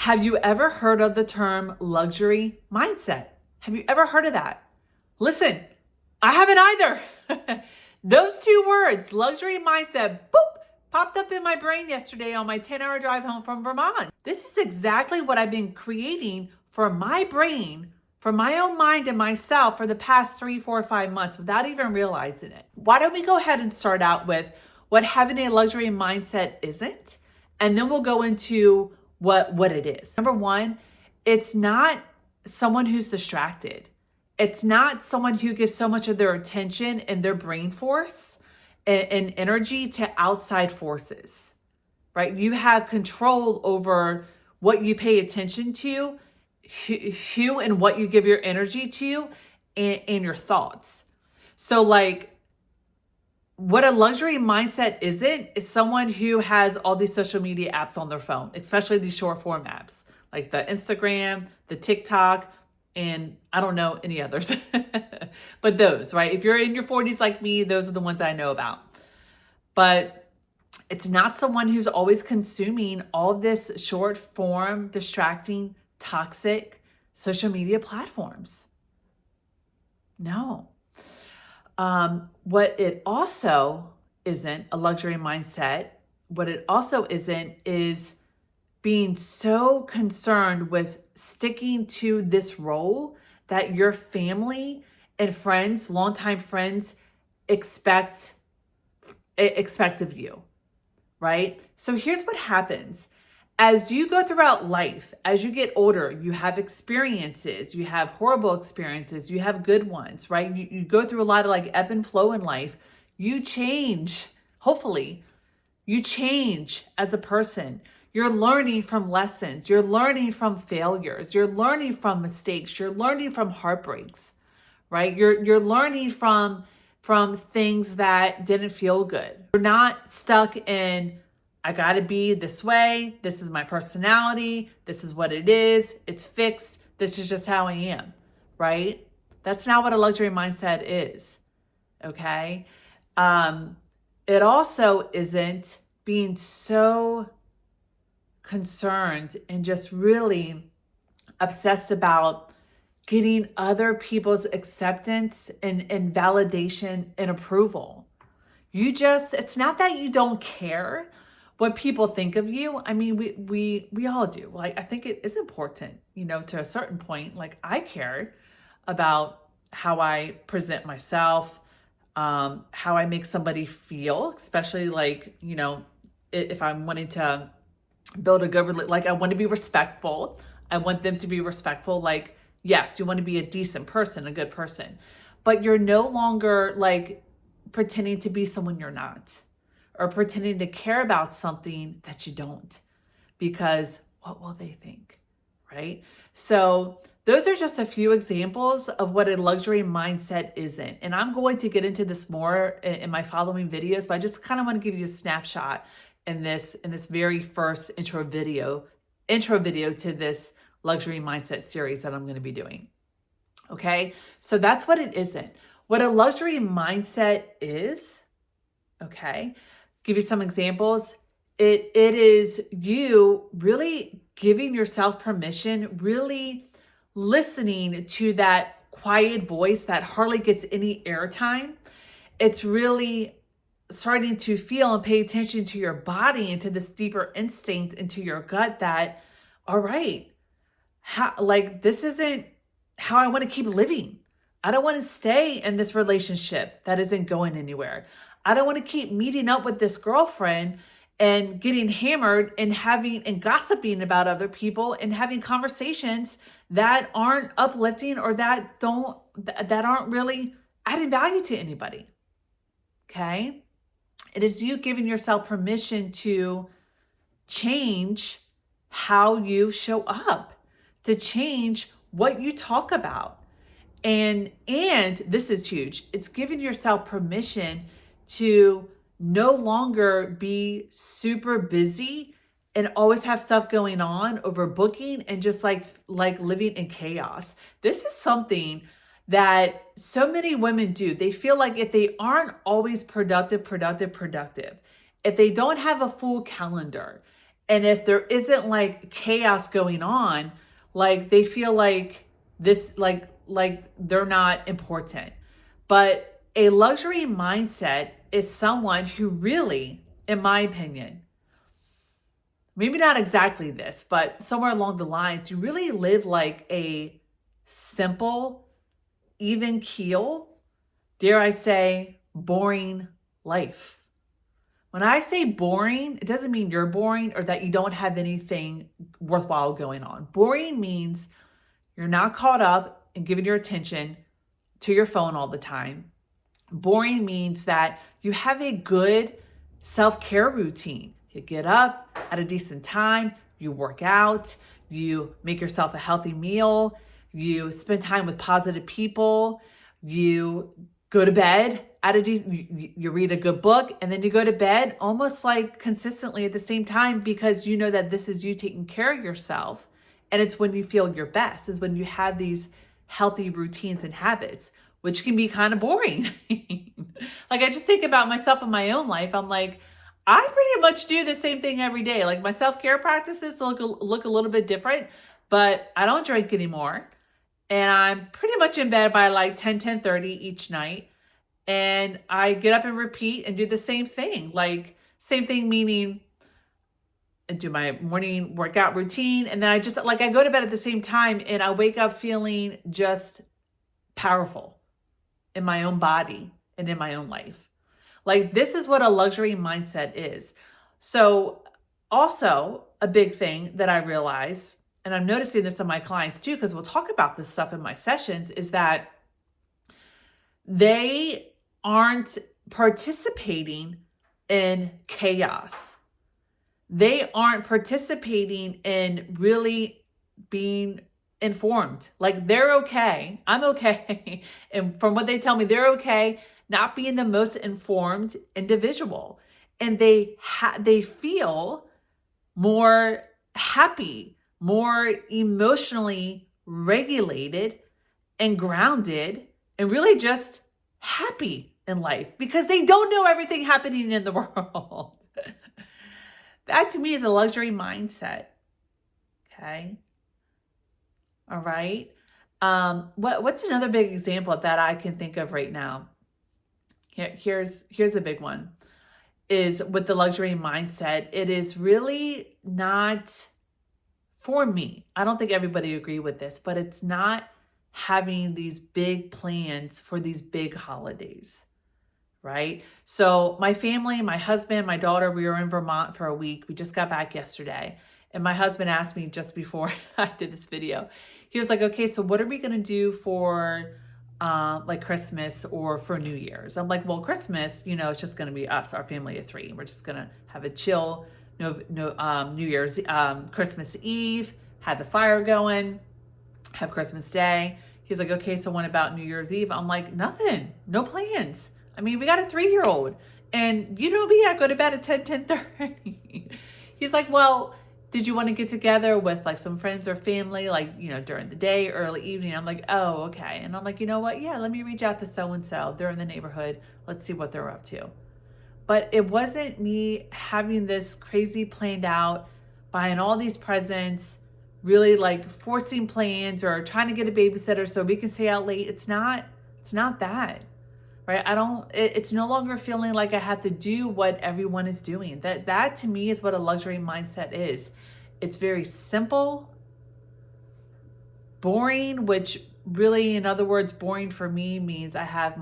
Have you ever heard of the term luxury mindset? Have you ever heard of that? Listen, I haven't either. Those two words, luxury mindset, boop, popped up in my brain yesterday on my 10-hour drive home from Vermont. This is exactly what I've been creating for my brain, for my own mind and myself for the past 3, 4, 5 months without even realizing it. Why don't we go ahead and start out with what having a luxury mindset isn't, and then we'll go into what it is. Number one, it's not someone who's distracted. It's not someone who gives so much of their attention and their brain force and energy to outside forces, right? You have control over what you pay attention to, who and what you give your energy to, and your thoughts. So like, what a luxury mindset isn't is someone who has all these social media apps on their phone, especially these short form apps like the Instagram, the TikTok, and I don't know any others, but those, right? If you're in your 40s like me, those are the ones I know about. But it's not someone who's always consuming all this short form, distracting, toxic social media platforms. No. What it also isn't, a luxury mindset, what it also isn't is being so concerned with sticking to this role that your family and friends, longtime friends, expect of you, right? So here's what happens. As you go throughout life, as you get older, you have experiences, you have horrible experiences, you have good ones, right? You go through a lot of like ebb and flow in life. You change, hopefully, you change as a person. You're learning from lessons. You're learning from failures. You're learning from mistakes. You're learning from heartbreaks, right? You're learning from things that didn't feel good. You're not stuck in, I gotta be this way. This is my personality. This is what it is. It's fixed. This is just how I am, right? That's not what a luxury mindset is, okay? It also isn't being so concerned and just really obsessed about getting other people's acceptance and validation and approval. It's not that you don't care what people think of you. I mean, we all do. Like, I think it is important, to a certain point. Like, I care about how I present myself, how I make somebody feel, especially like, if I'm wanting to build a good relationship, like I want to be respectful. I want them to be respectful. Like, yes, you want to be a decent person, a good person, but you're no longer like pretending to be someone you're not, or pretending to care about something that you don't, because what will they think, right? So those are just a few examples of what a luxury mindset isn't. And I'm going to get into this more in my following videos, but I just kind of want to give you a snapshot in this very first intro video to this luxury mindset series that I'm going to be doing. Okay, so that's what it isn't. What a luxury mindset is, okay, give you some examples. It is you really giving yourself permission, really listening to that quiet voice that hardly gets any airtime. It's really starting to feel and pay attention to your body and to this deeper instinct into your gut that, all right, this isn't how I want to keep living. I don't want to stay in this relationship that isn't going anywhere. I don't want to keep meeting up with this girlfriend and getting hammered and gossiping about other people and having conversations that aren't uplifting or that aren't really adding value to anybody. Okay? It is you giving yourself permission to change how you show up, to change what you talk about. And this is huge. It's giving yourself permission to no longer be super busy and always have stuff going on, overbooking, and just like living in chaos. This is something that so many women do. They feel like if they aren't always productive, if they don't have a full calendar, And if there isn't like chaos going on, like they feel like this, like they're not important. But a luxury mindset is someone who really, in my opinion, maybe not exactly this, but somewhere along the lines, you really live like a simple, even keel, dare I say, boring life. When I say boring, it doesn't mean you're boring or that you don't have anything worthwhile going on. Boring means you're not caught up and giving your attention to your phone all the time. Boring means that you have a good self-care routine. You get up at a decent time, you work out, you make yourself a healthy meal, you spend time with positive people, you go to bed at a decent, you read a good book, and then you go to bed almost like consistently at the same time, because you know that this is you taking care of yourself. And it's when you feel your best, is when you have these healthy routines and habits, which can be kind of boring. Like I just think about myself in my own life. I'm like, I pretty much do the same thing every day. Like my self-care practices look a little bit different, but I don't drink anymore. And I'm pretty much in bed by like 10:30 each night. And I get up and repeat and do the same thing. Like same thing, meaning I do my morning workout routine. And then I just like, I go to bed at the same time and I wake up feeling just powerful in my own body and in my own life. Like this is what a luxury mindset is. So also a big thing that I realize, and I'm noticing this in my clients too, because we'll talk about this stuff in my sessions, is that they aren't participating in chaos. They aren't participating in really being informed. Like they're okay. I'm okay. And from what they tell me, they're okay not being the most informed individual. And they feel more happy, more emotionally regulated and grounded and really just happy in life because they don't know everything happening in the world. That to me is a luxury mindset. Okay. All right. What's another big example that I can think of right now? Here's a big one, is with the luxury mindset. It is really not, for me, I don't think everybody agree with this, but it's not having these big plans for these big holidays, right? So my family, my husband, my daughter, we were in Vermont for a week. We just got back yesterday. And my husband asked me just before I did this video, he was like, okay, so what are we going to do for like Christmas or for New Year's? I'm like, well, Christmas, it's just going to be us, our family of 3. We're just going to have a chill, New Year's, Christmas Eve, had the fire going, have Christmas Day. He's like, okay, so what about New Year's Eve? I'm like, nothing, no plans. I mean, we got a 3-year-old and you know me, I go to bed at 10:30. He's like, well, did you want to get together with like some friends or family, like, during the day, early evening? I'm like, oh, okay. And I'm like, you know what? Yeah, let me reach out to so-and-so. They're in the neighborhood. Let's see what they're up to. But it wasn't me having this crazy planned out, buying all these presents, really like forcing plans or trying to get a babysitter so we can stay out late. It's not that. Right? It's no longer feeling like I have to do what everyone is doing. That to me is what a luxury mindset is. It's very simple, boring, which really, in other words, boring for me means I have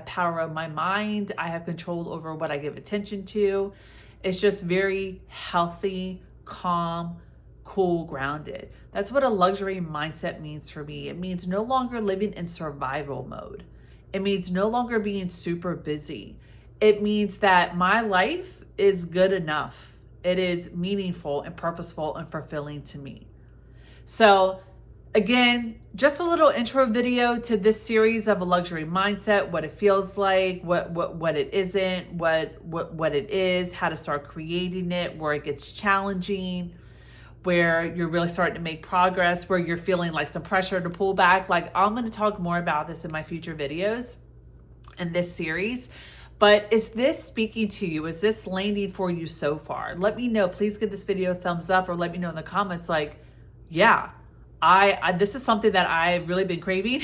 power of my mind. I have control over what I give attention to. It's just very healthy, calm, cool, grounded. That's what a luxury mindset means for me. It means no longer living in survival mode. It means no longer being super busy. It means that my life is good enough. It is meaningful and purposeful and fulfilling to me. So again, just a little intro video to this series of a luxury mindset, what it feels like, what it isn't, what it is, how to start creating it, where it gets challenging, where you're really starting to make progress, where you're feeling like some pressure to pull back. Like I'm going to talk more about this in my future videos in this series. But is this speaking to you? Is this landing for you so far? Let me know. Please give this video a thumbs up, or let me know in the comments like, yeah, I this is something that I've really been craving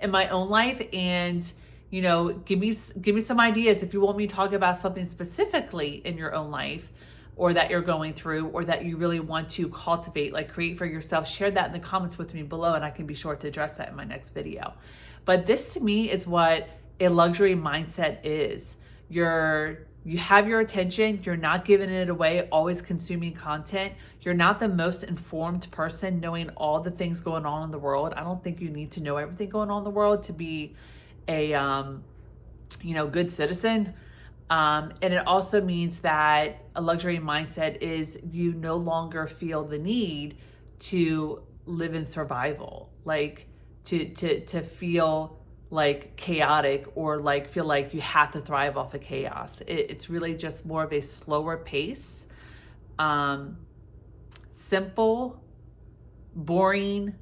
in my own life. And give me some ideas if you want me to talk about something specifically in your own life, or that you're going through, or that you really want to cultivate, like create for yourself. Share that in the comments with me below, and I can be sure to address that in my next video. But this to me is what a luxury mindset is. You have your attention, you're not giving it away, always consuming content. You're not the most informed person knowing all the things going on in the world. I don't think you need to know everything going on in the world to be a good citizen. And it also means that a luxury mindset is you no longer feel the need to live in survival, like to feel like chaotic, or like feel like you have to thrive off of chaos. It's really just more of a slower pace, simple, boring.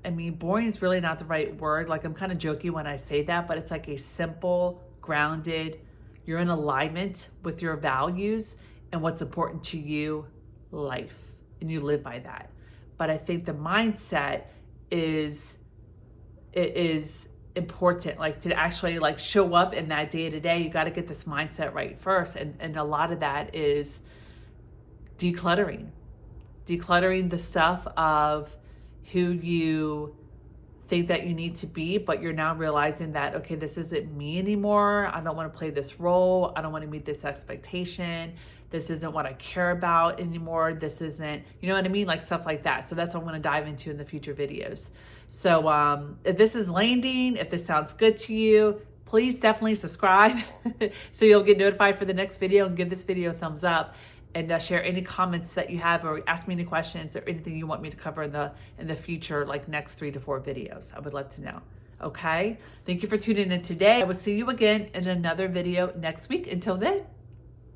I mean, boring is really not the right word. Like, I'm kind of jokey when I say that, but it's like a simple, grounded, you're in alignment with your values and what's important to you life, and you live by that. But I think the mindset is important, like to actually like show up in that day to day. You got to get this mindset right first, and a lot of that is decluttering the stuff of who you think that you need to be, but you're now realizing that, okay, this isn't me anymore. I don't want to play this role. I don't want to meet this expectation. This isn't what I care about anymore. This isn't, you know what I mean? Like stuff like that. So that's what I'm going to dive into in the future videos. So if this is landing, if this sounds good to you, please definitely subscribe so you'll get notified for the next video, and give this video a thumbs up, and share any comments that you have, or ask me any questions or anything you want me to cover in the future, like next 3 to 4 videos. I would love to know. Okay. Thank you for tuning in today. I will see you again in another video next week. Until then,